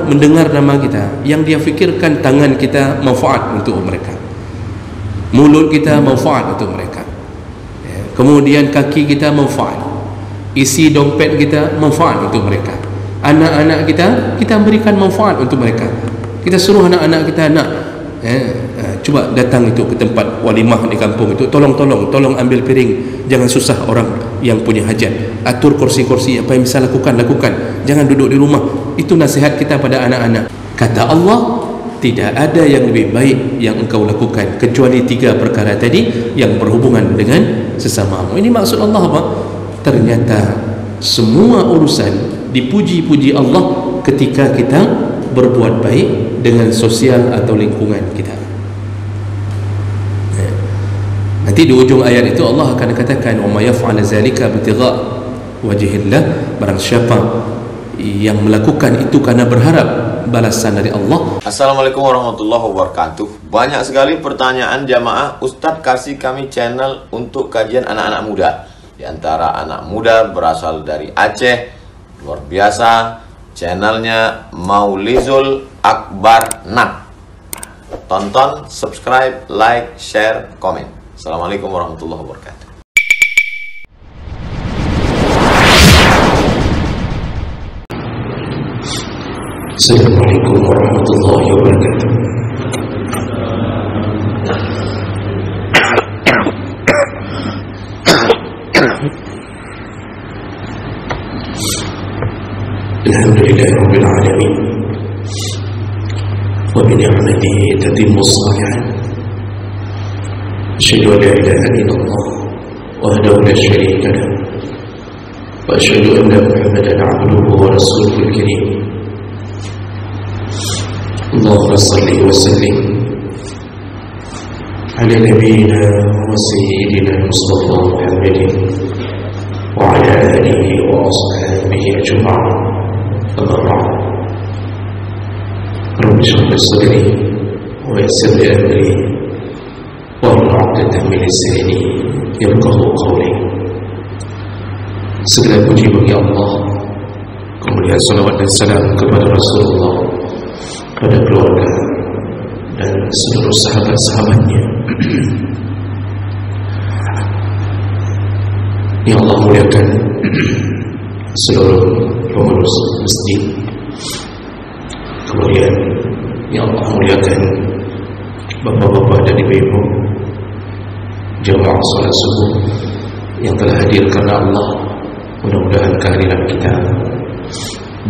mendengar nama kita, yang dia fikirkan tangan kita manfaat untuk mereka, mulut kita manfaat untuk mereka, kemudian kaki kita manfaat, isi dompet kita manfaat untuk mereka, anak-anak kita berikan manfaat untuk mereka. Kita suruh anak-anak kita, cuba datang itu ke tempat walimah di kampung itu, tolong ambil piring, jangan susah orang yang punya hajat, atur kursi-kursi, apa yang bisa lakukan, jangan duduk di rumah. Itu nasihat kita pada anak-anak. Kata Allah, tidak ada yang lebih baik yang engkau lakukan kecuali 3 perkara tadi yang berhubungan dengan sesamamu. Ini maksud Allah apa? Ternyata semua urusan dipuji-puji Allah ketika kita berbuat baik dengan sosial atau lingkungan kita. Nanti di ujung ayat itu Allah akan katakan, wa may yaf'al zalika ibtigha' wajhillah, barang siapa yang melakukan itu karena berharap balasan dari Allah. Assalamualaikum warahmatullahi wabarakatuh. Banyak sekali pertanyaan jamaah, Ustadz kasih kami channel untuk kajian anak-anak muda. Di antara anak muda berasal dari Aceh, luar biasa, channelnya Maulizul Akbar Nak. Tonton, subscribe, like, share, komen. Assalamualaikum warahmatullahi wabarakatuh. Assalamualaikum warahmatullahi wabarakatuh. Alhamdulillahi rabbil alamin, wa bi ni'matihi tatimmu shalihat. Asyhadu an la ilaha illallah wahdahu la syarika lahu, wa asyhadu anna Muhammadan 'abduhu wa rasuluhul karim. Allahumma salli wa sallim ala nabiyyina wa sayyidina Mustafa Muhammadin wa ala alihi wa ashabihi ajma'in. Amma ba'd. Rabbi shrah li sadri wa yassir li amri wahlul 'uqdatam min lisani yafqahu qawli. Segala puji bagi Allah, kemuliaan salawat dan salam kepada Rasulullah, pada keluarga dan seluruh sahabat-sahabatnya yang Allah muliakan, seluruh pengurus masjid, kemudian yang Allah muliakan bapak-bapak dan ibu-ibu jamaah salat subuh yang telah hadir karena Allah. Mudah-mudahan kehadiran kita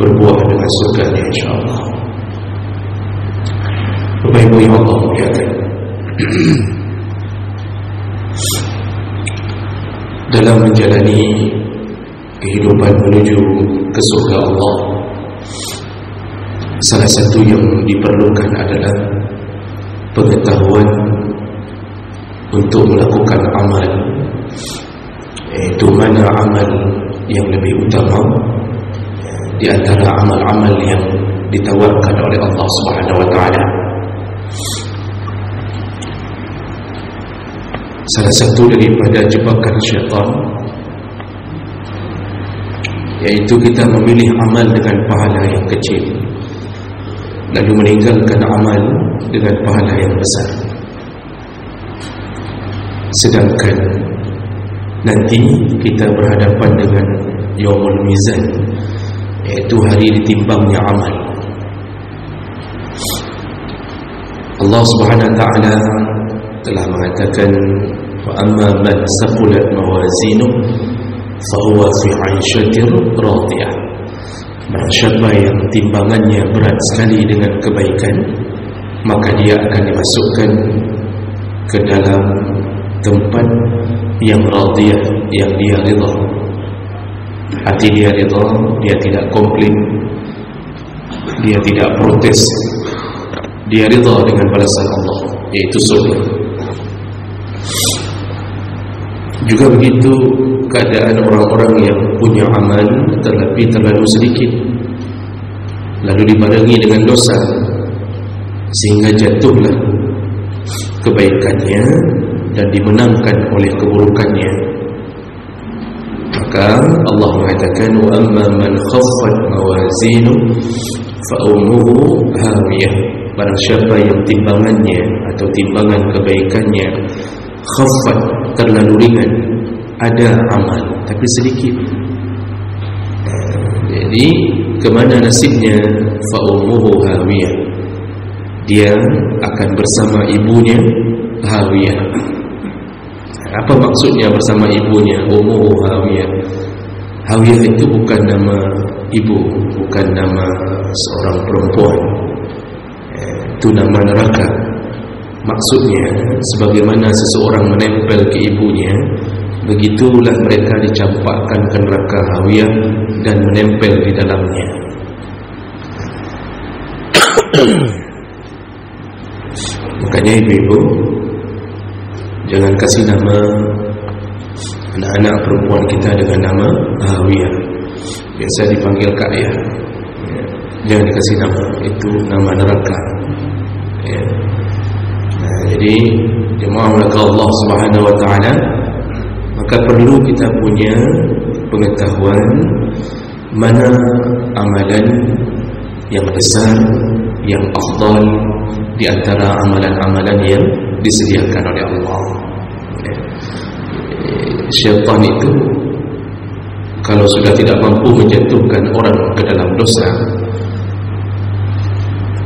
berbuah dengan surganya insyaAllah. Bapak Ibu yang Allah muliakan, dalam menjalani kehidupan menuju ke surga Allah, salah satu yang diperlukan adalah pengetahuan untuk melakukan amal, yaitu mana amal yang lebih utama di antara amal-amal yang ditawarkan oleh Allah Subhanahu wa taala. Salah satu daripada jebakan syaitan, yaitu kita memilih amal dengan pahala yang kecil, lalu meninggalkan amal dengan pahala yang besar. Sedangkan nanti kita berhadapan dengan Yaumul Mizan, yaitu hari ditimbangnya amal. Allah Subhanahu wa taala telah mengatakan, wa amma man saqulat mawazinuhu fa huwa fi 'aishatin radiyah. Barang siapa yang timbangannya berat sekali dengan kebaikan, maka dia akan dimasukkan ke dalam tempat yang radiyah, yang dia ridha. Hati dia ridha, dia tidak komplain, dia tidak protes, dia ridha dengan balasan Allah, yaitu surga. Juga begitu keadaan orang-orang yang punya amal tetapi terlalu sedikit, lalu dibarengi dengan dosa, sehingga jatuhlah kebaikannya dan dimenangkan oleh keburukannya. Maka Allah mengatakan, wa amma man khaffat mawazinuhu fa ummuhu hawiyah. Barang siapa yang timbangannya atau timbangan kebaikannya khaffat, terlalu ringan, ada amal tapi sedikit, jadi kemana nasibnya? Fa ummuhu hawiyah, dia akan bersama ibunya hawiyah. Apa maksudnya bersama ibunya? Ummuhu hawiyah. Hawiyah itu bukan nama ibu, bukan nama seorang perempuan, itu nama neraka. Maksudnya sebagaimana seseorang menempel ke ibunya, begitulah mereka dicampakkan ke neraka hawiyah dan menempel di dalamnya. Makanya ibu-ibu jangan kasih nama anak-anak perempuan kita dengan nama hawiyah. Biasa dipanggil Kak Ayah, jangan dikasih nama, itu nama neraka. Jadi jemaah Allah Subhanahu wa taala, maka perlu kita punya pengetahuan mana amalan yang besar, yang afdal di antara amalan-amalan yang disediakan oleh Allah. Syaitan itu kalau sudah tidak mampu menjatuhkan orang ke dalam dosa,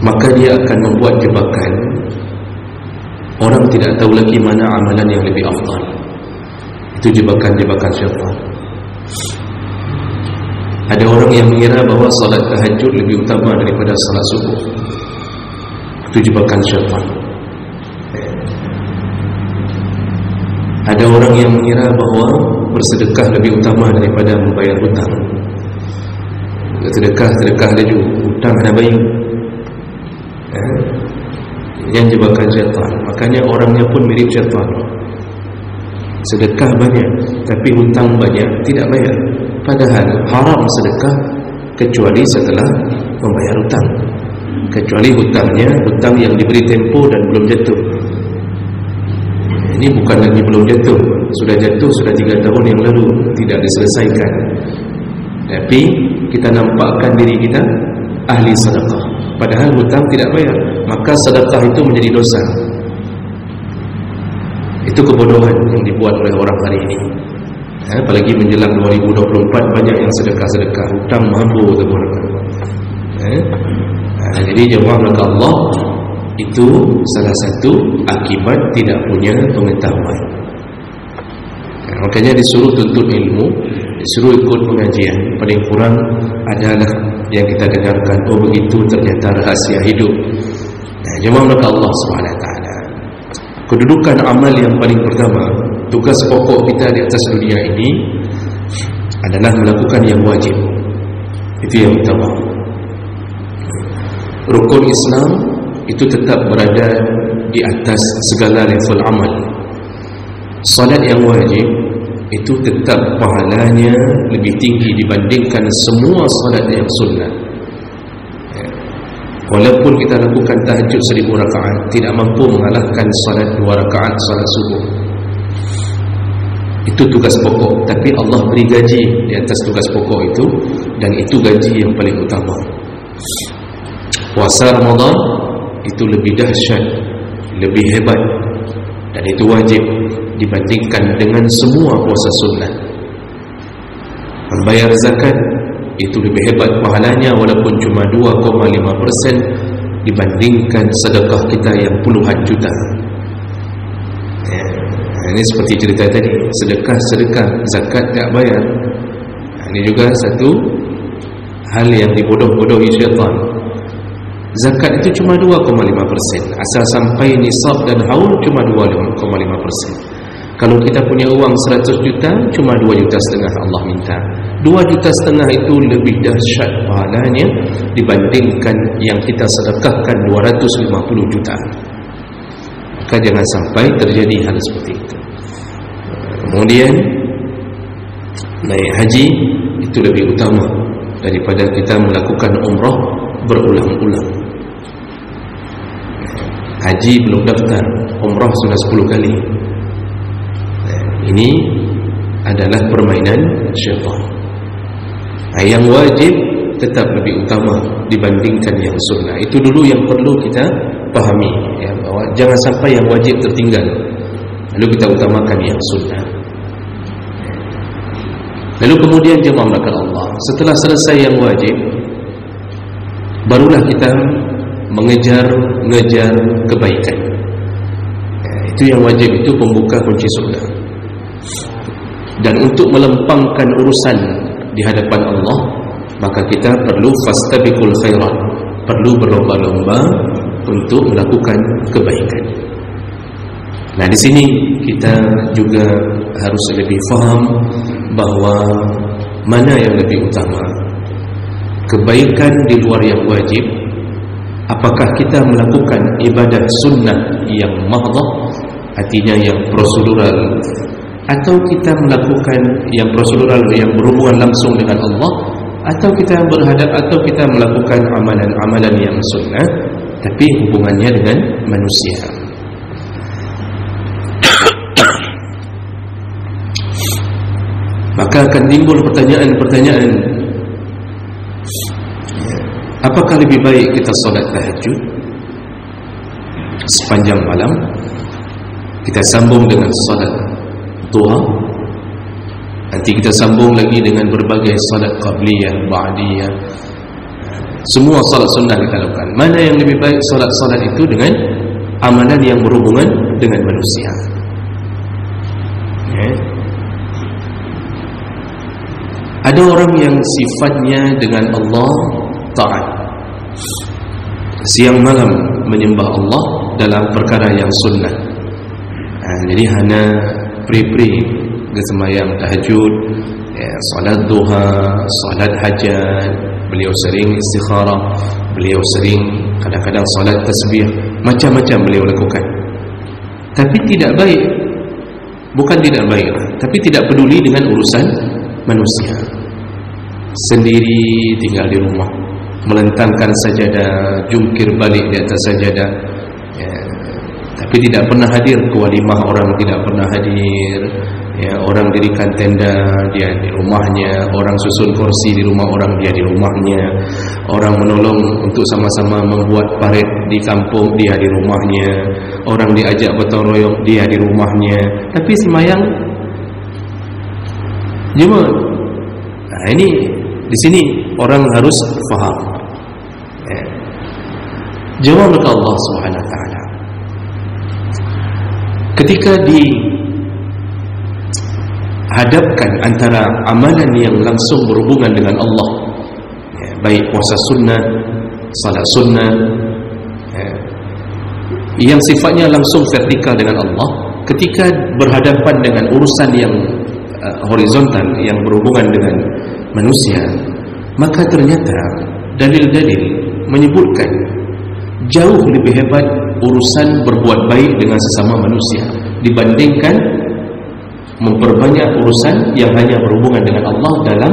maka dia akan membuat jebakan. Orang tidak tahu lagi mana amalan yang lebih afdal. Itu jebakan-jebakan syaitan. Ada orang yang mengira bahawa salat tahajud lebih utama daripada salat subuh. Itu jebakan syaitan. Ada orang yang mengira bahawa bersedekah lebih utama daripada membayar hutang. Sedekah laju, hutang ada bayi. Yang jebakan syaitan. Makanya orangnya pun mirip syaitan. Sedekah banyak tapi hutang banyak, tidak bayar. Padahal haram sedekah kecuali setelah membayar hutang. Kecuali hutangnya hutang yang diberi tempo dan belum jatuh. Ini bukan lagi belum jatuh, sudah jatuh sudah 3 tahun yang lalu, tidak diselesaikan. Tapi kita nampakkan diri kita ahli sedekah, padahal hutang tidak bayar. Maka sedekah itu menjadi dosa. Itu kebodohan yang dibuat oleh orang hari ini. Apalagi menjelang 2024 banyak yang sedekah-sedekah, hutang mampu terbunuh. Jadi jemaah Allah, itu salah satu akibat tidak punya pengetahuan. Makanya disuruh tuntut ilmu, disuruh ikut pengajian. Paling kurang adalah yang kita dengarkan, oh begitu ternyata rahasia hidup. Jemaah Allah SWT, kedudukan amal yang paling pertama, tugas pokok kita di atas dunia ini adalah melakukan yang wajib. Itu yang utama. Rukun Islam itu tetap berada di atas segala level amal. Salat yang wajib itu tetap pahalanya lebih tinggi dibandingkan semua salat yang sunnah. Walaupun kita lakukan tahajud 1000 rakaat, tidak mampu mengalahkan salat 2 rakaat salat subuh. Itu tugas pokok, tapi Allah beri gaji di atas tugas pokok itu, dan itu gaji yang paling utama. Puasa Ramadan itu lebih dahsyat, lebih hebat, dan itu wajib dibandingkan dengan semua puasa sunnah. Membayar zakat itu lebih hebat pahalanya, walaupun cuma 2,5% dibandingkan sedekah kita yang puluhan juta. Ini seperti cerita tadi, sedekah, zakat tak bayar. Ini juga satu hal yang dibodoh-bodohi syaitan. Zakat itu cuma 2,5%, asal sampai nisab dan haul cuma 2,5%. Kalau kita punya uang 100 juta, cuma 2,5 juta Allah minta. 2,5 juta itu lebih dahsyat pahalanya dibandingkan yang kita sedekahkan 250 juta. Maka jangan sampai terjadi hal seperti itu. Kemudian naik haji itu lebih utama daripada kita melakukan umrah berulang-ulang. Haji belum daftar, umrah sudah 10 kali. Ini adalah permainan syaitan. Yang wajib tetap lebih utama dibandingkan yang sunnah. Itu dulu yang perlu kita pahami, ya, bahwa jangan sampai yang wajib tertinggal lalu kita utamakan yang sunnah. Lalu kemudian jemaah melakukan Allah, setelah selesai yang wajib, barulah kita mengejar kebaikan. Ya, itu yang wajib, itu pembuka kunci surga. Dan untuk melempangkan urusan di hadapan Allah, maka kita perlu fastabiqul khairat, perlu berlomba-lomba untuk melakukan kebaikan. Nah, di sini kita juga harus lebih faham bahwa mana yang lebih utama, kebaikan di luar yang wajib. Apakah kita melakukan ibadah sunnah yang mahdhah, artinya yang prosedural, atau kita melakukan yang prosedural yang berhubungan langsung dengan Allah, atau kita melakukan amalan-amalan yang sunnah tapi hubungannya dengan manusia. Maka akan timbul pertanyaan-pertanyaan, apakah lebih baik kita solat tahajud sepanjang malam, kita sambung dengan solat duha, nanti kita sambung lagi dengan berbagai solat qabliyah, ba'diyah, semua solat sunnah kita lakukan. Mana yang lebih baik solat-solat itu dengan amalan yang berhubungan dengan manusia? Ada orang yang sifatnya dengan Allah taat, siang malam menyembah Allah dalam perkara yang sunnah. Jadi hanya pri-pri sembahyang tahajud, salat duha, salat hajat, beliau sering istikharah, beliau sering kadang-kadang salat tasbih, macam-macam beliau lakukan. Tapi tidak baik, bukan tidak baik, tapi tidak peduli dengan urusan manusia. Sendiri tinggal di rumah, melentangkan sajadah, jungkir balik di atas sajadah, tapi tidak pernah hadir ke walimah, orang tidak pernah hadir. Orang dirikan tenda, dia di rumahnya. Orang susun kursi di rumah orang, dia di rumahnya. Orang menolong untuk sama-sama membuat parit di kampung, dia di rumahnya. Orang diajak gotong royong, dia di rumahnya. Tapi sembahyang jemaah. Nah, ini di sini orang harus faham. Jawab kepada Allah Subhanahu wa taala. Ketika dihadapkan antara amalan yang langsung berhubungan dengan Allah, baik puasa sunnah, salat sunnah, yang sifatnya langsung vertikal dengan Allah, ketika berhadapan dengan urusan yang horizontal yang berhubungan dengan manusia, maka ternyata dalil-dalil menyebutkan jauh lebih hebat urusan berbuat baik dengan sesama manusia dibandingkan memperbanyak urusan yang hanya berhubungan dengan Allah dalam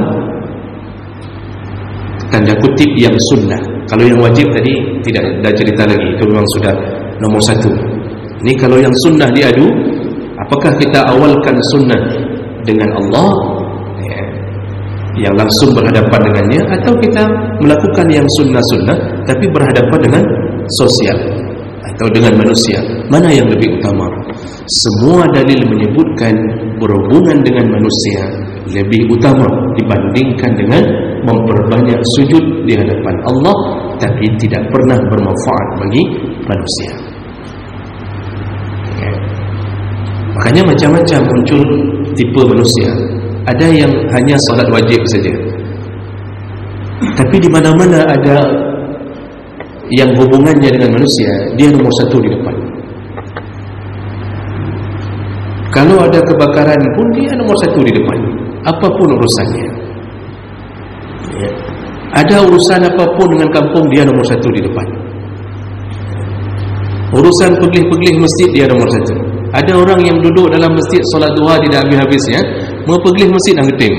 tanda kutip yang sunnah. Kalau yang wajib tadi tidak ada cerita lagi, itu memang sudah nomor satu. Ini kalau yang sunnah diadu, apakah kita awalkan sunnah dengan Allah yang langsung berhadapan dengannya, atau kita melakukan yang sunnah-sunnah tapi berhadapan dengan sosial atau dengan manusia? Mana yang lebih utama? Semua dalil menyebutkan berhubungan dengan manusia lebih utama dibandingkan dengan memperbanyak sujud di hadapan Allah tapi tidak pernah bermanfaat bagi manusia. Makanya macam-macam muncul tipe manusia. Ada yang hanya solat wajib saja, tapi di mana-mana ada yang hubungannya dengan manusia, dia nomor satu di depan. Kalau ada kebakaran pun dia nomor satu di depan, apapun urusannya. Ada urusan apapun dengan kampung, dia nomor satu di depan. Urusan pegilih-pegilih masjid, dia nomor satu. Ada orang yang duduk dalam masjid solat duha tidak habis-habisnya, mau pegilih masjid dah geting.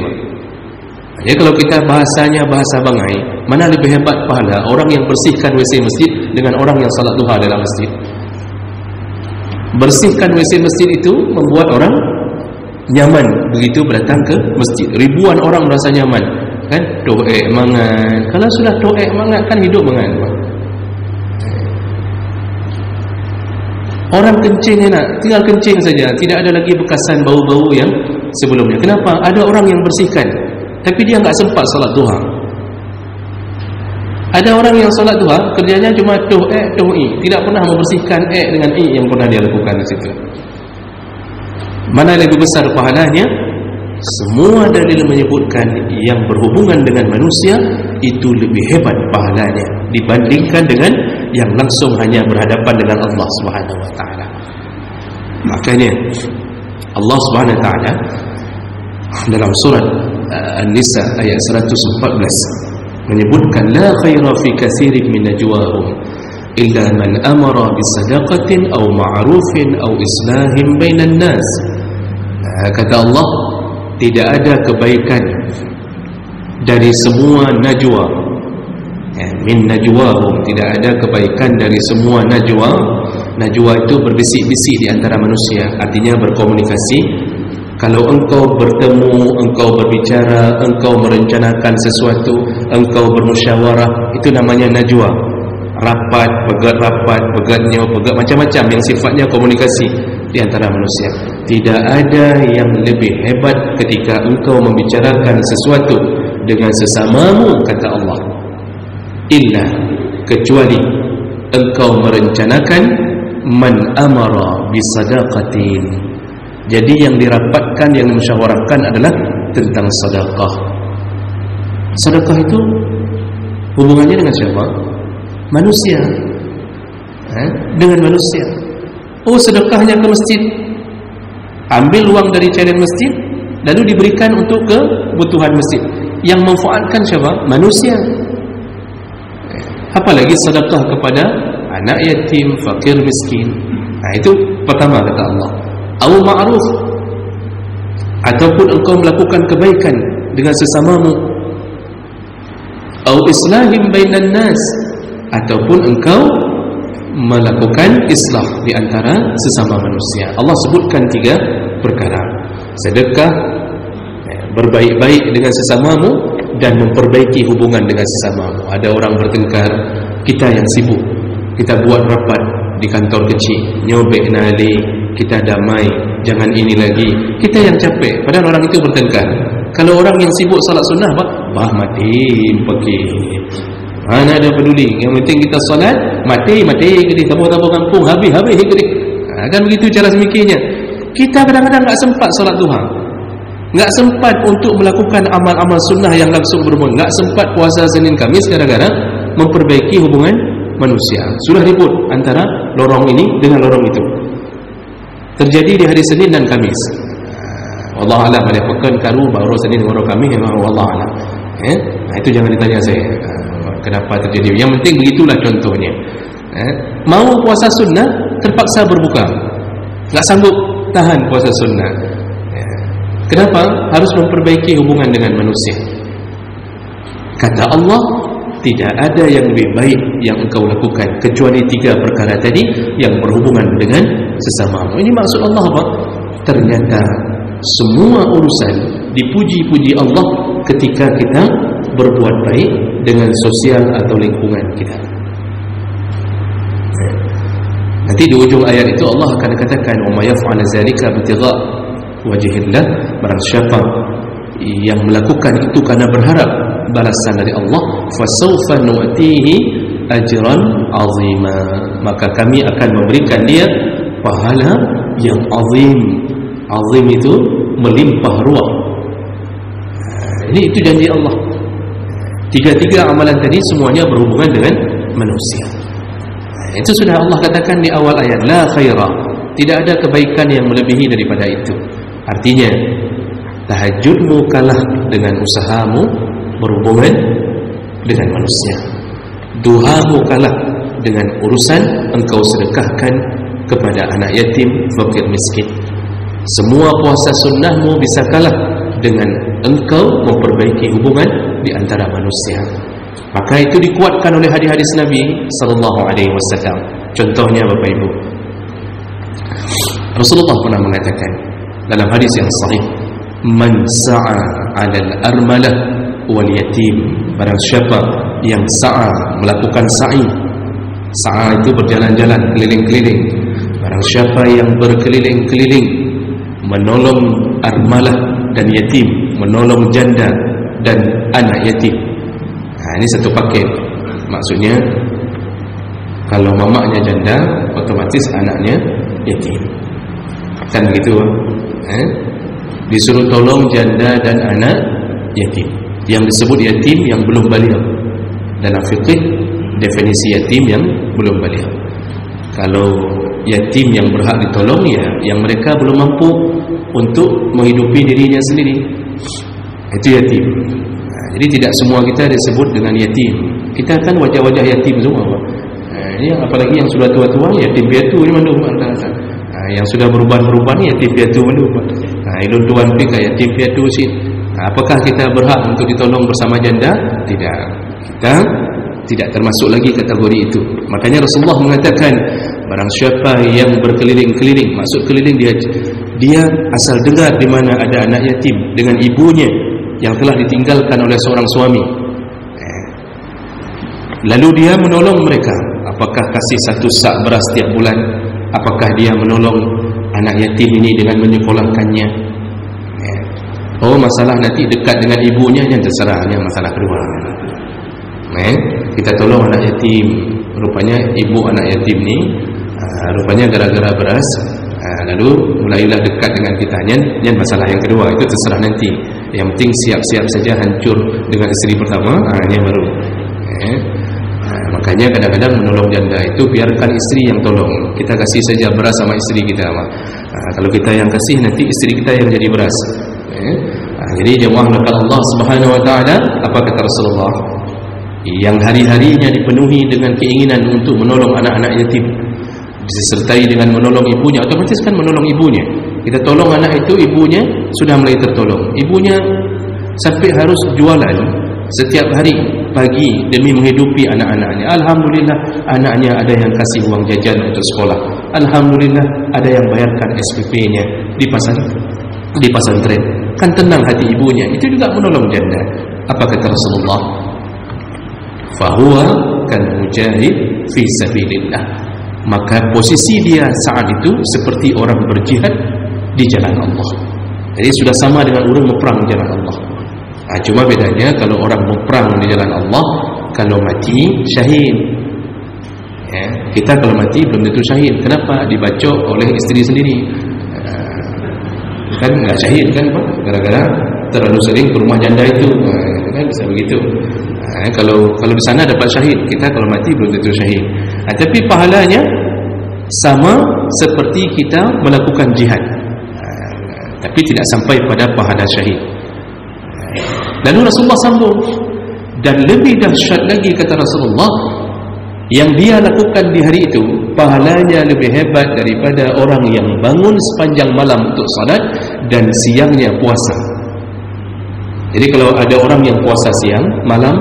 Jadi kalau kita bahasanya bahasa bangai, mana lebih hebat pahala orang yang bersihkan WC masjid dengan orang yang salat duha dalam masjid? Bersihkan WC masjid itu membuat orang nyaman begitu datang ke masjid. Ribuan orang merasa nyaman. kan, toek mangan. Kalau sudah toek mangan kan hidup mangan. Orang kencing enak, tinggal kencing saja, tidak ada lagi bekasan bau-bau yang sebelumnya. Kenapa? Ada orang yang bersihkan, tapi dia enggak sempat solat duha. Ada orang yang solat duha kerjanya cuma to'i, tidak pernah membersihkan dengan yang pernah dia lakukan di situ. Mana lebih besar pahalanya? Semua dalil menyebutkan yang berhubungan dengan manusia itu lebih hebat pahalanya dibandingkan dengan yang langsung hanya berhadapan dengan Allah Subhanahu wa taala. Makanya Allah Subhanahu wa taala dalam surat An-Nisa ayat 114 menyebutkan la khaira fi katsirin min najwahum illa man amara bisadaqatin aw ma'rufin aw islahin bainan nas. Kata Allah, tidak ada kebaikan dari semua najwa, min najwahum, tidak ada kebaikan dari semua najwa. Najwa itu berbisik-bisik di antara manusia, artinya berkomunikasi. Kalau engkau bertemu, engkau berbicara, engkau merencanakan sesuatu, engkau bermusyawarah, itu namanya najwa. Rapat, pegatnya, macam-macam yang sifatnya komunikasi di antara manusia. Tidak ada yang lebih hebat ketika engkau membicarakan sesuatu dengan sesamamu, kata Allah, illa, kecuali engkau merencanakan man amara bisadaqatin. Jadi yang dirapatkan, yang musyawarahkan adalah tentang sedekah. Sedekah itu hubungannya dengan siapa? Manusia. Dengan manusia. Oh, sedekahnya ke masjid, ambil uang dari cairan masjid lalu diberikan untuk kebutuhan masjid. Yang memanfaatkan siapa? Manusia. Apalagi sedekah kepada anak yatim, fakir, miskin. Itu pertama kata Allah. Au ma'ruf, ataupun engkau melakukan kebaikan dengan sesamamu. Au islahin bainan nas, ataupun engkau melakukan islah di antara sesama manusia. Allah sebutkan 3 perkara: sedekah, berbaik-baik dengan sesamamu, dan memperbaiki hubungan dengan sesamamu. Ada orang bertengkar, kita yang sibuk, kita buat rapat di kantor kecil, nyobek nali, kita damai, jangan ini lagi. Kita yang capek, padahal orang itu bertengkar. Kalau orang yang sibuk salat sunnah, bah mati pergi, mana ada peduli, yang penting kita salat, mati gede, tabur-tabur kampung, habis gede. Kan begitu cara semikirnya. Kita kadang-kadang tak sempat salat duha, tak sempat untuk melakukan amal-amal sunnah yang langsung berhubungan, tak sempat puasa Senin Kamis gara-gara memperbaiki hubungan manusia. Sudah ribut antara lorong ini dengan lorong itu, terjadi di hari Senin dan Kamis. Wallahu a'lam, ada pekan karu baru Senin baru Kamis, memang wallahu a'lam. Itu jangan ditanya saya kenapa terjadi. Yang penting begitulah contohnya. Mau puasa sunnah terpaksa berbuka, tak sanggup tahan puasa sunnah. Kenapa? Harus memperbaiki hubungan dengan manusia. Kata Allah, tidak ada yang lebih baik yang engkau lakukan kecuali 3 perkara tadi yang berhubungan dengan sesamamu. Ini maksud Allah apa? Ternyata semua urusan dipuji-puji Allah ketika kita berbuat baik dengan sosial atau lingkungan kita. Nanti di ujung ayat itu Allah akan katakan, "Wa may yaf'al zalika ibtigha' wajhillah." Barang siapa yang melakukan itu karena berharap balasan dari Allah, fasawfa nu'tihi ajran 'azima, maka kami akan memberikan dia pahala yang azim. Azim itu melimpah ruah. Itu janji Allah. 3 amalan tadi semuanya berhubungan dengan manusia. Itu sudah Allah katakan di awal ayat, la khaira, tidak ada kebaikan yang melebihi daripada itu. Artinya tahajudmu kalah dengan usahamu berhubungan dengan manusia. Duhamu kalah dengan urusan engkau sedekahkan kepada anak yatim, fakir, miskin. Semua puasa sunnahmu bisa kalah dengan engkau memperbaiki hubungan di antara manusia. Maka itu dikuatkan oleh hadis-hadis Nabi sallallahu alaihi wasallam. Contohnya Bapak Ibu, Rasulullah pernah mengatakan dalam hadis yang sahih, man sa'a 'alal armalah wal yatim. Barang siapa yang melakukan sa'i itu berjalan-jalan, keliling-keliling. Barang siapa yang berkeliling-keliling menolong armalah dan yatim, menolong janda dan anak yatim. Ini satu paket. Maksudnya kalau mamaknya janda, otomatis anaknya yatim. Kan begitu? Disuruh tolong janda dan anak yatim. Yang disebut yatim yang belum baligh. Dalam fiqh definisi yatim yang belum baligh. Kalau yatim yang berhak ditolong, ya yang mereka belum mampu untuk menghidupi dirinya sendiri, itu yatim. Jadi tidak semua kita disebut dengan yatim. Kita kan wajah-wajah yatim semua. Apalagi yang sudah tua-tua, yatim piatu ni mandu. Yang sudah berubah-berubah ni yatim piatu mandu. Ilun tuan pika yatim piatu si. Apakah kita berhak untuk ditolong bersama janda? Tidak. Kita tidak termasuk lagi kategori itu. Makanya Rasulullah mengatakan, barang siapa yang berkeliling-keliling, maksud keliling dia asal dengar di mana ada anak yatim dengan ibunya yang telah ditinggalkan oleh seorang suami, lalu dia menolong mereka. Apakah kasih 1 sak beras setiap bulan? Apakah dia menolong anak yatim ini dengan menyekolahkannya? Masalah nanti dekat dengan ibunya yang terserah, yang masalah kedua. Kita tolong anak yatim. Rupanya ibu anak yatim ni rupanya gara-gara beras, lalu mulailah dekat dengan kita. Yang masalah yang kedua itu terserah nanti. Yang penting siap-siap saja hancur dengan isteri pertama, ini baru. Makanya kadang-kadang menolong janda itu biarkan isteri yang tolong. Kita kasih saja beras sama isteri kita. Kalau kita yang kasih, nanti isteri kita yang jadi beras. Jadi jemaah nakal Allah Subhanahu wa taala, apa kata Rasulullah? Yang hari-harinya dipenuhi dengan keinginan untuk menolong anak-anak yatim, disertai dengan menolong ibunya, otomatis kan menolong ibunya. Kita tolong anak itu, ibunya sudah mulai tertolong. Ibunya sampai harus jualan setiap hari pagi demi menghidupi anak-anaknya. Alhamdulillah, anaknya ada yang kasih uang jajan untuk sekolah. Alhamdulillah, ada yang bayarkan SPP-nya di pesantren. Kan tenang hati ibunya. Itu juga menolong janda. Apa kata Rasulullah? Fahuwa kal mujahid fi sabilillah. Maka posisi dia saat itu seperti orang berjihad di jalan Allah. Jadi sudah sama dengan orang berperang di jalan Allah. Cuma bedanya kalau orang berperang di jalan Allah, kalau mati syahid. Kita kalau mati belum tentu syahid. Kenapa? Dibacok oleh isteri sendiri. Kan enggak syahid kan, Pak? Gara-gara terlalu sering ke rumah janda itu. Kan bisa begitu. Kalau di sana dapat syahid, kita kalau mati belum tentu syahid. Tapi pahalanya sama seperti kita melakukan jihad, tapi tidak sampai pada pahala syahid. Lalu Rasulullah sambung, dan lebih dahsyat lagi kata Rasulullah, yang dia lakukan di hari itu pahalanya lebih hebat daripada orang yang bangun sepanjang malam untuk salat dan siangnya puasa. Jadi kalau ada orang yang puasa siang, malam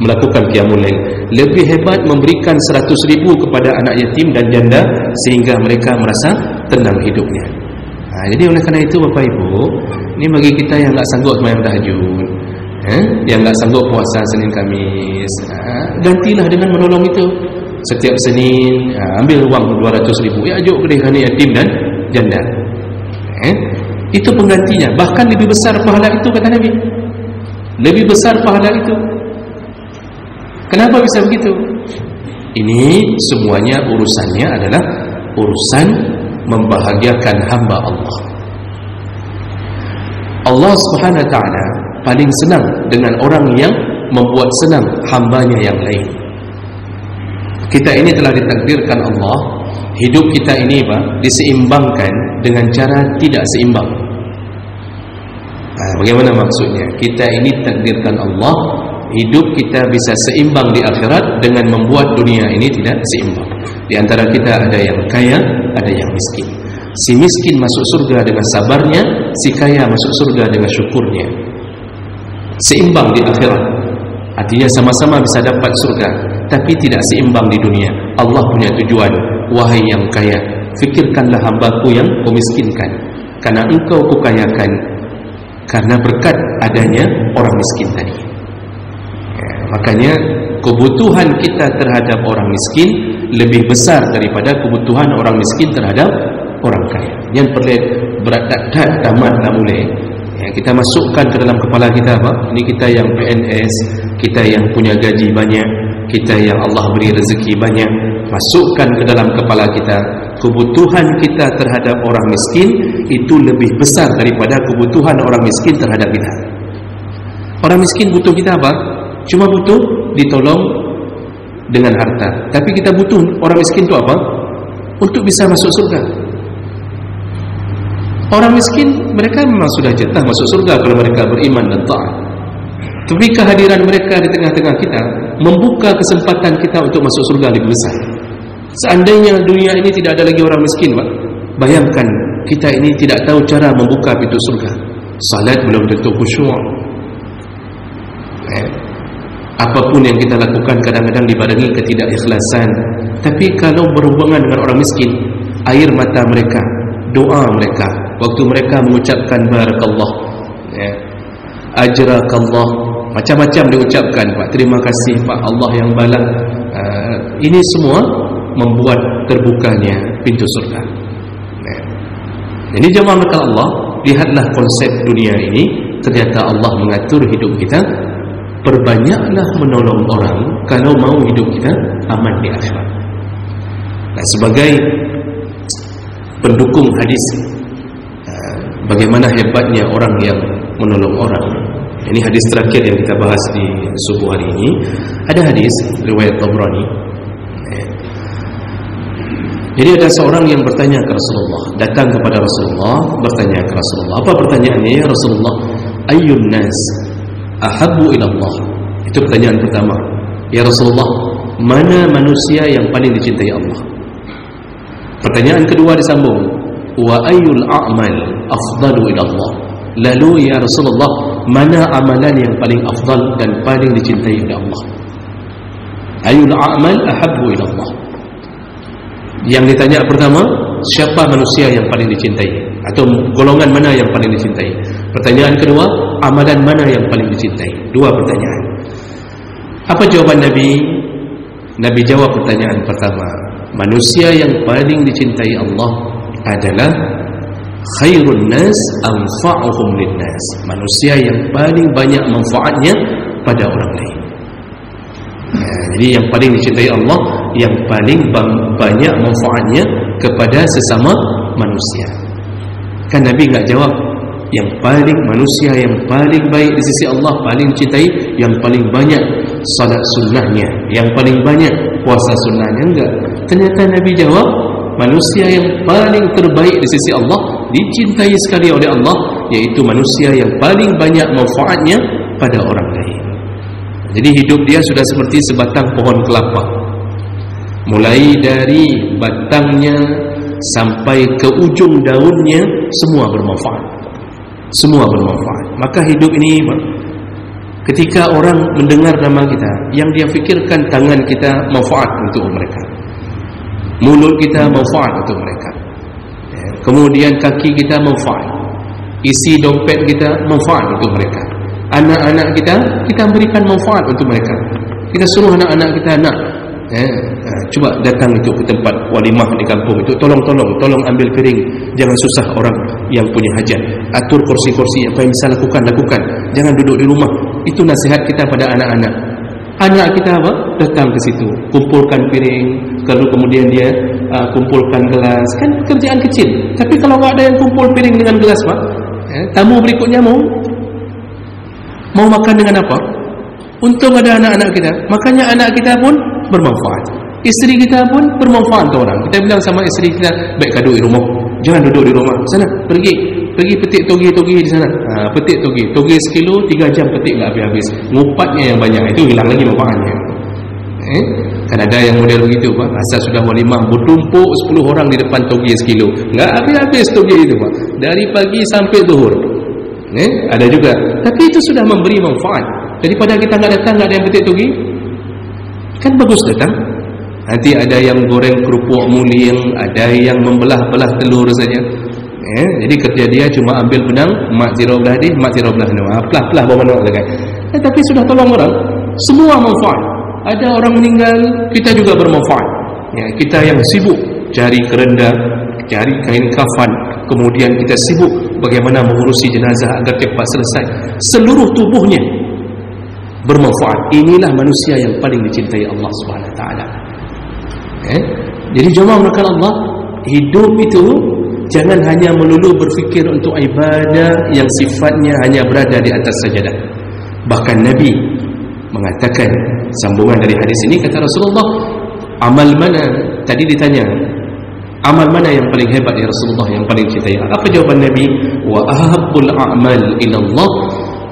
melakukan qiyamul lail, lebih hebat memberikan 100.000 kepada anak yatim dan janda sehingga mereka merasa tenang hidupnya. Jadi oleh kerana itu Bapak Ibu, ini bagi kita yang tak sanggup sembahyang tahajud, yang tak sanggup puasa Senin Khamis, gantilah dengan menolong itu. Setiap Senin ambil wang 200.000, ajuk ke anak yatim dan janda. Itu penggantinya, bahkan lebih besar pahala itu kata Nabi. Lebih besar pahala itu. Kenapa bisa begitu? Ini semuanya urusannya adalah urusan membahagiakan hamba Allah. Allah Subhanahu wa ta'ala paling senang dengan orang yang membuat senang hambanya yang lain. Kita ini telah ditakdirkan Allah, hidup kita ini diseimbangkan dengan cara tidak seimbang. Bagaimana maksudnya? Kita ini takdirkan Allah, hidup kita bisa seimbang di akhirat dengan membuat dunia ini tidak seimbang. Di antara kita ada yang kaya, ada yang miskin. Si miskin masuk surga dengan sabarnya, si kaya masuk surga dengan syukurnya. Seimbang di akhirat, artinya sama-sama bisa dapat surga, tapi tidak seimbang di dunia. Allah punya tujuan, wahai yang kaya, fikirkanlah hambaku yang kau miskinkan, karena engkau kukayakan, karena berkat adanya orang miskin tadi. Makanya kebutuhan kita terhadap orang miskin lebih besar daripada kebutuhan orang miskin terhadap orang kaya. Yang perlu berat tamat nak mulai. Kita masukkan ke dalam kepala kita apa? Ini kita yang PNS, kita yang punya gaji banyak, kita yang Allah beri rezeki banyak. Masukkan ke dalam kepala kita, kebutuhan kita terhadap orang miskin itu lebih besar daripada kebutuhan orang miskin terhadap kita. Orang miskin butuh kita apa? Cuma butuh ditolong dengan harta. Tapi kita butuh orang miskin itu apa? Untuk bisa masuk surga. Orang miskin, mereka memang sudah jatah masuk surga kalau mereka beriman dan taat. Tapi kehadiran mereka di tengah-tengah kita membuka kesempatan kita untuk masuk surga lebih besar. Seandainya dunia ini tidak ada lagi orang miskin, Pak, bayangkan kita ini tidak tahu cara membuka pintu surga. Salat belum tentu khusyuk. Apapun yang kita lakukan kadang-kadang dibarengi ketidakikhlasan. Tapi kalau berhubungan dengan orang miskin, air mata mereka, doa mereka, waktu mereka mengucapkan barakallah, ajrakallah, macam-macam diucapkan, Pak, terima kasih Pak, Allah yang balas. Ini semua membuat terbukanya pintu surga. Jadi jemaah maka Allah, lihatlah konsep dunia ini. Ternyata Allah mengatur hidup kita. Perbanyaklah menolong orang kalau mau hidup kita aman di akhirat. Nah, sebagai pendukung hadis, bagaimana hebatnya orang yang menolong orang. Ini hadis terakhir yang kita bahas di subuh hari ini. Ada hadis riwayat Tabrani. Jadi ada seorang yang bertanya ke Rasulullah, datang kepada Rasulullah, bertanya ke Rasulullah. Apa pertanyaannya? Ya Rasulullah, ayyun nas ahabbu ila Allah? Itu pertanyaan pertama. Ya Rasulullah, mana manusia yang paling dicintai Allah? Pertanyaan kedua disambung, wa ayyul a'mal afdalu ila Allah? Lalu ya Rasulullah, mana amalan yang paling afdal dan paling dicintai oleh Allah? Ayyul a'mal ahabbu ila Allah? Yang ditanya pertama, siapa manusia yang paling dicintai, atau golongan mana yang paling dicintai? Pertanyaan kedua, amalan mana yang paling dicintai? Dua pertanyaan. Apa jawaban Nabi? Nabi jawab pertanyaan pertama, manusia yang paling dicintai Allah adalah khairun nas anfa'uhum linnas, manusia yang paling banyak manfaatnya pada orang lain. Jadi yang paling dicintai Allah, yang paling banyak manfaatnya kepada sesama manusia. Kan Nabi enggak jawab yang paling manusia yang paling baik di sisi Allah, paling dicintai, yang paling banyak salat sunnahnya, yang paling banyak puasa sunnahnya. Enggak. Ternyata Nabi jawab manusia yang paling terbaik di sisi Allah, dicintai sekali oleh Allah, yaitu manusia yang paling banyak manfaatnya pada orang lain. Jadi hidup dia sudah seperti sebatang pohon kelapa, mulai dari batangnya sampai ke ujung daunnya semua bermanfaat. Semua bermanfaat. Maka hidup ini, ketika orang mendengar nama kita, yang dia fikirkan tangan kita manfaat untuk mereka, mulut kita manfaat untuk mereka, kemudian kaki kita manfaat, isi dompet kita manfaat untuk mereka, anak-anak kita berikan manfaat untuk mereka. Kita suruh anak-anak kita, nak, cuba datang itu ke tempat walimah di kampung itu, tolong ambil piring, jangan susah orang yang punya hajat, atur kursi-kursi, apa yang bisa lakukan, jangan duduk di rumah. Itu nasihat kita pada anak-anak. Anak kita apa? Datang ke situ, kumpulkan piring, kalau kemudian dia kumpulkan gelas, kan pekerjaan kecil. Tapi kalau nggak ada yang kumpul piring dengan gelas, Pak, tamu berikutnya mau makan dengan apa? Untung ada anak-anak kita, makanya anak kita pun bermanfaat, isteri kita pun bermanfaat untuk orang. Kita bilang sama isteri kita, baik kau duduk di rumah, jangan duduk di rumah, sana pergi petik togi di sana. Petik togi sekilo, 3 jam petik tak habis-habis, ngupatnya yang banyak, itu hilang lagi manfaatnya. Kan ada yang model begitu, Pak, asal sudah walimah bertumpuk 10 orang di depan togi sekilo, enggak habis-habis togi itu, Pak, dari pagi sampai zuhur. Ada juga, tapi itu sudah memberi manfaat. Daripada kita enggak datang, enggak ada yang petik togi, kan bagus datang. Nanti ada yang goreng kerupuk muling, ada yang membelah-belah telur saja, Jadi kerja dia cuma ambil benang, mak zero belah dia, mak zero belah ni, pelah-pelah bawa mana dekat. Tapi sudah tolong orang, semua manfaat. Ada orang meninggal, kita juga bermanfaat. Kita yang sibuk cari kerenda, cari kain kafan, kemudian kita sibuk bagaimana mengurusi jenazah agar cepat selesai. Seluruh tubuhnya bermanfaat. Inilah manusia yang paling dicintai Allah Subhanahu Wa Taala. Jadi jemaah melakukan Allah, hidup itu jangan hanya melulu berfikir untuk ibadah yang sifatnya hanya berada di atas sajadah. Bahkan Nabi mengatakan, sambungan dari hadis ini, kata Rasulullah, amal mana, tadi ditanya, amal mana yang paling hebat ya Rasulullah, yang paling cintai? Apa jawaban Nabi? Wa ahabbul a'mal ilallah,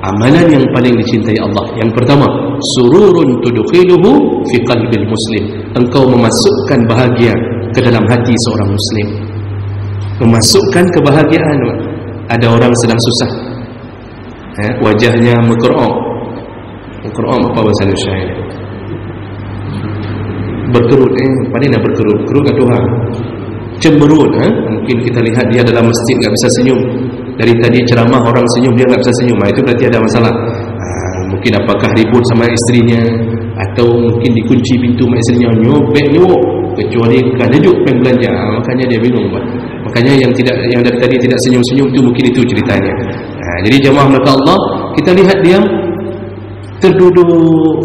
amalan yang paling dicintai Allah. Yang pertama, sururun tudkhiluhu fi qalbil muslim, engkau memasukkan bahagia ke dalam hati seorang muslim. Memasukkan kebahagiaan. Ada orang sedang susah, wajahnya mukra'am. Mukra'am apa bahasa Indonesia ini? Berkerut, pandai nak berkerut, kerut kat Tuhan. Cemberut, mungkin kita lihat dia dalam masjid tak bisa senyum. Dari tadi ceramah orang senyum, dia tak bisa senyum. Itu berarti ada masalah. Mungkin apakah ribut sama istrinya, atau mungkin dikunci pintu mak istrinya, nyobek, kecuali kan duduk pengen belanja. Makanya dia bingung. Makanya yang dari tadi tidak senyum-senyum itu mungkin itu ceritanya. Jadi jemaah melakukan Allah, kita lihat dia terduduk.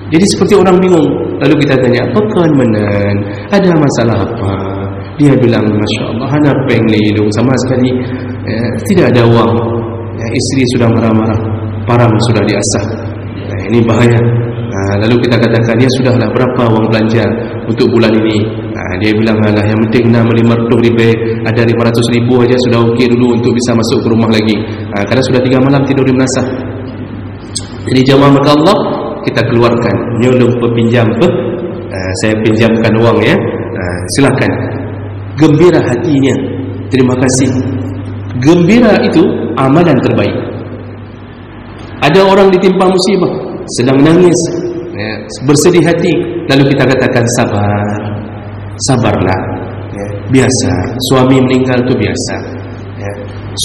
Jadi seperti orang bingung. Lalu kita tanya, apakah menan? Ada masalah apa? Dia bilang, Masya Allah, hana pengen lindung sama sekali. Tidak ada wang. Isteri sudah marah-marah, parang sudah diasah. Ini bahaya. Lalu kita katakan, dia sudahlah berapa wang belanja untuk bulan ini? Dia bilang, alah, yang penting 500 ribu, ada 500 ribu aja sudah okey dulu untuk bisa masuk ke rumah lagi. Karena sudah 3 malam tidur di menasah. Jadi jamaah maka Allah, kita keluarkan, nyolong pepinjam, saya pinjamkan wang ya, silakan. Gembira hatinya, terima kasih. Gembira itu amalan terbaik. Ada orang ditimpa musibah, sedang nangis, bersedih hati, lalu kita katakan sabar, sabarlah. Biasa, suami meninggal itu biasa.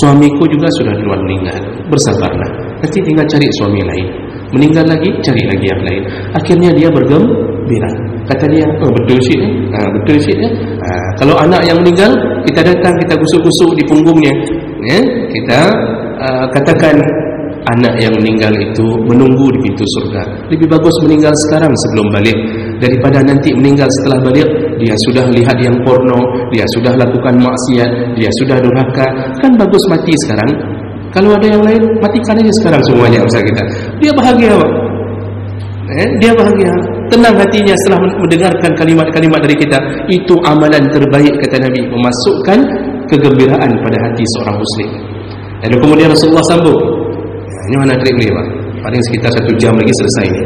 Suamiku juga sudah duluan meninggal, bersabarlah. Nanti tinggal cari suami lain. Meninggal lagi, cari lagi yang lain. Akhirnya dia bergembira. Kata dia, betul sih, betul sih. Kalau anak yang meninggal, kita datang, kita gusuk-gusuk di punggungnya, kita katakan anak yang meninggal itu menunggu di pintu surga. Lebih bagus meninggal sekarang sebelum balik daripada nanti meninggal setelah balik dia sudah lihat yang porno, dia sudah lakukan maksiat, dia sudah durhaka. Kan bagus mati sekarang. Kalau ada yang lain, matikan aja sekarang semuanya usaha kita. Dia bahagia, Pak. Dia bahagia, tenang hatinya setelah mendengarkan kalimat-kalimat dari kita. Itu amalan terbaik, kata Nabi, memasukkan kegembiraan pada hati seorang muslim. Lalu kemudian Rasulullah sambung. Ini mana trik ni, Pak? Paling sekitar 1 jam lagi selesai ini.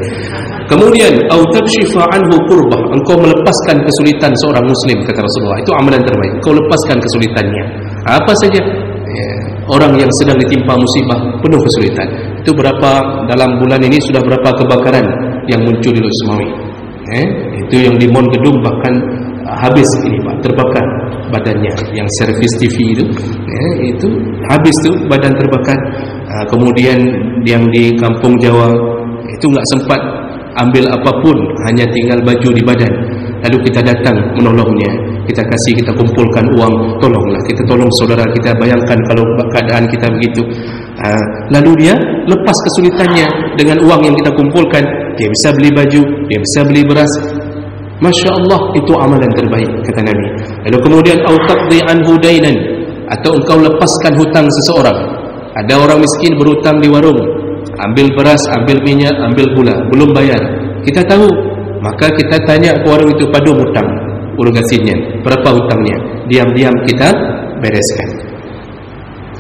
Kemudian, au takshifa anhu kurbah, engkau melepaskan kesulitan seorang muslim, kata Rasulullah. Itu amalan terbaik. Engkau lepaskan kesulitannya. Apa saja? Orang yang sedang ditimpa musibah penuh kesulitan. Itu berapa dalam bulan ini sudah berapa kebakaran yang muncul di Semawi. Itu yang di Mon Gedung bahkan habis ini, Pak, terbakar badannya. Yang servis TV itu habis tu badan terbakar. Kemudian yang di Kampung Jawa itu enggak sempat ambil apapun, hanya tinggal baju di badan. Lalu kita datang menolongnya, kita kasih, kita kumpulkan uang, tolonglah, kita tolong saudara kita. Bayangkan kalau keadaan kita begitu. Lalu dia lepas kesulitannya dengan uang yang kita kumpulkan. Dia bisa beli baju, dia bisa beli beras. Masya Allah, itu amalan terbaik, kata Nabi. Lalu kemudian au taqdi anhu dainan, atau engkau lepaskan hutang seseorang. Ada orang miskin berhutang di warung, ambil beras, ambil minyak, ambil gula, belum bayar. Kita tahu, maka kita tanya ke warung itu, padu hutang, urus kasihnya, berapa hutangnya? Diam-diam kita bereskan,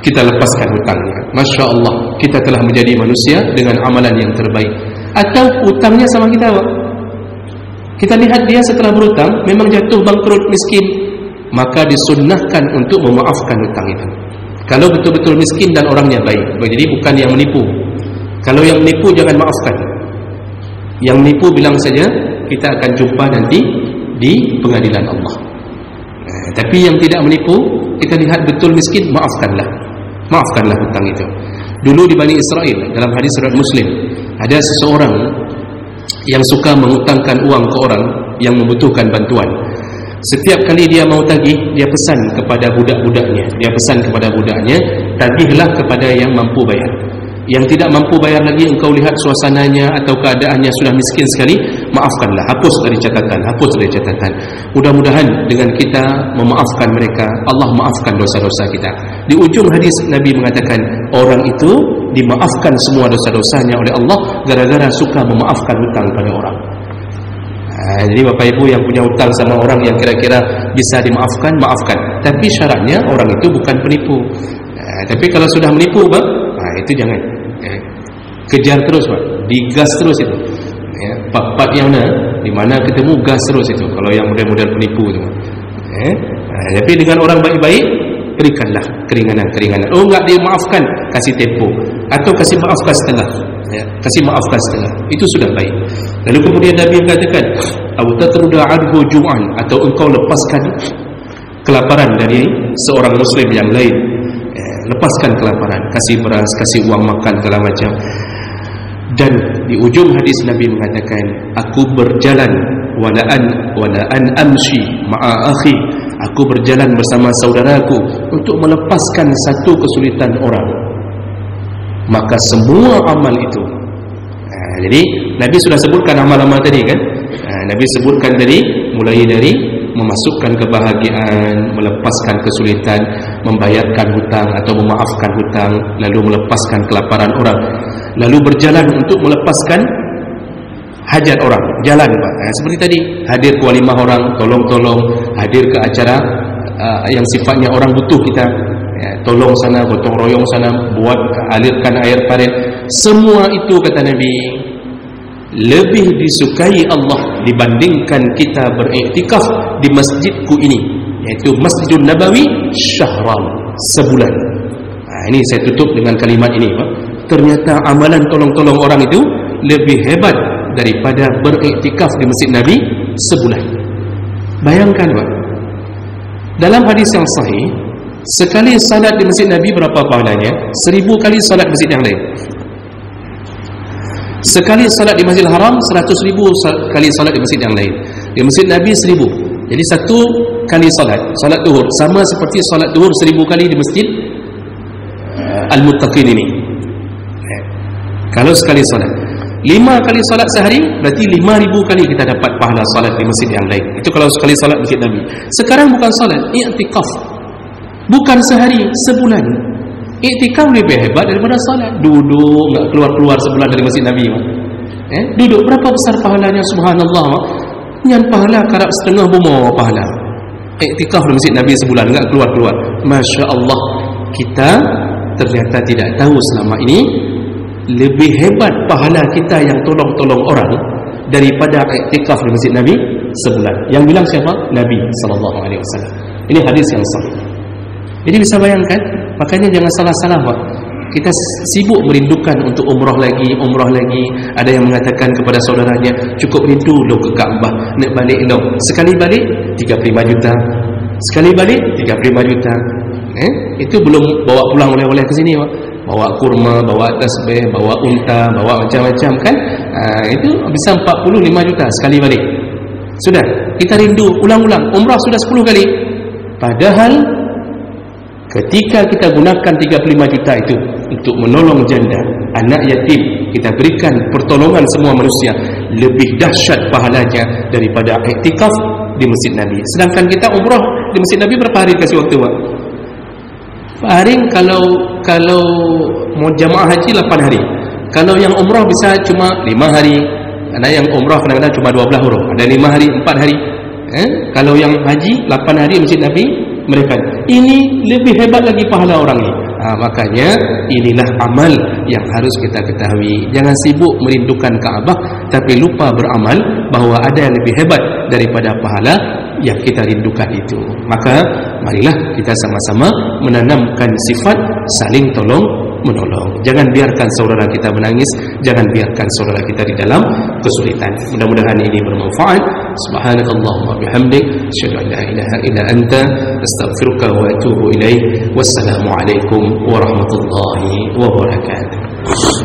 kita lepaskan hutangnya. Masya Allah, kita telah menjadi manusia dengan amalan yang terbaik. Atau hutangnya sama kita, Pak. Kita lihat dia setelah berhutang memang jatuh bangkrut, miskin, maka disunnahkan untuk memaafkan hutang itu. Kalau betul-betul miskin dan orangnya baik. Jadi bukan yang menipu. Kalau yang menipu jangan maafkan. Yang menipu bilang saja, kita akan jumpa nanti di pengadilan Allah. Tapi yang tidak menipu, kita lihat betul miskin, maafkanlah hutang itu. Dulu di Bani Israel, dalam hadis riwayat Muslim, ada seseorang yang suka mengutangkan uang ke orang yang membutuhkan bantuan. Setiap kali dia mau tagih, dia pesan kepada budak-budaknya, tagihlah kepada yang mampu bayar. Yang tidak mampu bayar lagi, engkau lihat suasananya atau keadaannya sudah miskin sekali, maafkanlah, hapus dari catatan. Mudah-mudahan dengan kita memaafkan mereka, Allah maafkan dosa-dosa kita. Di ujung hadis Nabi mengatakan, orang itu dimaafkan semua dosa-dosanya oleh Allah gara-gara suka memaafkan hutang pada orang. Jadi Bapak Ibu yang punya hutang sama orang yang kira-kira bisa dimaafkan, maafkan. Tapi syaratnya orang itu bukan penipu. Tapi kalau sudah menipu, Bang, itu jangan. Kejar terus, Pak. Digas terus itu. Part-part yang di mana ketemu gas terus itu. Kalau yang model-model penipu itu. Tapi dengan orang baik-baik, berikanlah keringanan. Oh, enggak dimaafkan, kasih tempo atau kasih maafkan setengah. Itu sudah baik. Lalu kemudian Nabi mengatakan, "Au tatruda anhu ju'an," atau engkau lepaskan kelaparan dari seorang muslim yang lain. Lepaskan kelaparan, kasih beras, kasih uang makan segala macam. Dan di ujung hadis Nabi mengatakan, aku berjalan wala an amshi ma'a akhi, aku berjalan bersama saudaraku untuk melepaskan satu kesulitan orang, maka semua amal itu. Jadi Nabi sudah sebutkan amal-amal tadi kan. Nabi sebutkan tadi mulai dari memasukkan kebahagiaan, melepaskan kesulitan, membayarkan hutang atau memaafkan hutang, lalu melepaskan kelaparan orang, lalu berjalan untuk melepaskan hajat orang, jalan Pak. Seperti tadi, hadir ke walimah orang, tolong, hadir ke acara yang sifatnya orang butuh kita, tolong sana, gotong royong sana, buat alirkan air parit. Semua itu kata Nabi lebih disukai Allah dibandingkan kita beriktikaf di masjidku ini, yaitu Masjidun Nabawi syahran, sebulan. Ini saya tutup dengan kalimat ini, Pak. Ternyata amalan tolong-tolong orang itu lebih hebat daripada beriktikaf di masjid Nabi sebulan. Bayangkan, Pak, dalam hadis yang sahih, sekali salat di masjid Nabi berapa pahalanya? 1000 kali salat masjid yang lain. Sekali salat di Masjidil Haram 100,000 kali salat di masjid yang lain. Di masjid Nabi 1000. Jadi satu kali salat duhur sama seperti salat duhur 1000 kali di masjid Al-Muttaqin ini. Kalau sekali salat 5 kali salat sehari, berarti 5,000 kali kita dapat pahala salat di masjid yang lain. Itu kalau sekali salat masjid Nabi. Sekarang bukan salat, i'tikaf. Bukan sehari, sebulan. Iktikaf lebih hebat daripada salat. Duduk, enggak keluar-keluar sebulan dari masjid Nabi. Duduk, berapa besar pahalanya, subhanallah. Yang pahala karab setengah bumo pahala. Iktikaf di masjid Nabi sebulan, enggak keluar-keluar. Masya Allah, kita ternyata tidak tahu selama ini lebih hebat pahala kita yang tolong-tolong orang daripada iktikaf di masjid Nabi sebulan. Yang bilang siapa? Nabi SAW. Ini hadis yang sahih. Jadi bisa bayangkan, makanya jangan salah-salah, Pak. Kita sibuk merindukan untuk umrah lagi. Ada yang mengatakan kepada saudaranya, cukup rindu lo ke Kaabah, nak balik lo. Sekali balik 35 juta. Sekali balik 35 juta. Itu belum bawa pulang oleh-oleh ke sini, Pak. Bawa kurma, bawa tasbih, bawa unta, bawa macam-macam kan. Itu bisa 45 juta sekali balik. Sudah, kita rindu ulang-ulang. Umrah sudah 10 kali. Padahal ketika kita gunakan 35 juta itu untuk menolong janda, anak yatim, kita berikan pertolongan semua manusia, lebih dahsyat pahalanya daripada iktikaf di masjid Nabi. Sedangkan kita umrah di masjid Nabi berapa hari kasih waktu, Pak? Hari kalau mau jamaah haji 8 hari. Kalau yang umrah bisa cuma 5 hari. Ada yang umrah kadang-kadang cuma 12 huruf. Ada 5 hari, 4 hari. Kalau yang haji 8 hari masjid Nabi mereka. Ini lebih hebat lagi pahala orang ini. Makanya inilah amal yang harus kita ketahui. Jangan sibuk merindukan Kaabah tapi lupa beramal bahwa ada yang lebih hebat daripada pahala yang kita rindukan itu. Maka marilah kita sama-sama menanamkan sifat saling tolong menolong. Jangan biarkan saudara kita menangis, jangan biarkan saudara kita di dalam kesulitan. Mudah-mudahan ini bermanfaat. Subhanakallahumma bihamdik, asyhadu an la ilaha illa anta, astaghfiruka wa atubu ilaik. Wassalamu alaikum warahmatullahi wabarakatuh.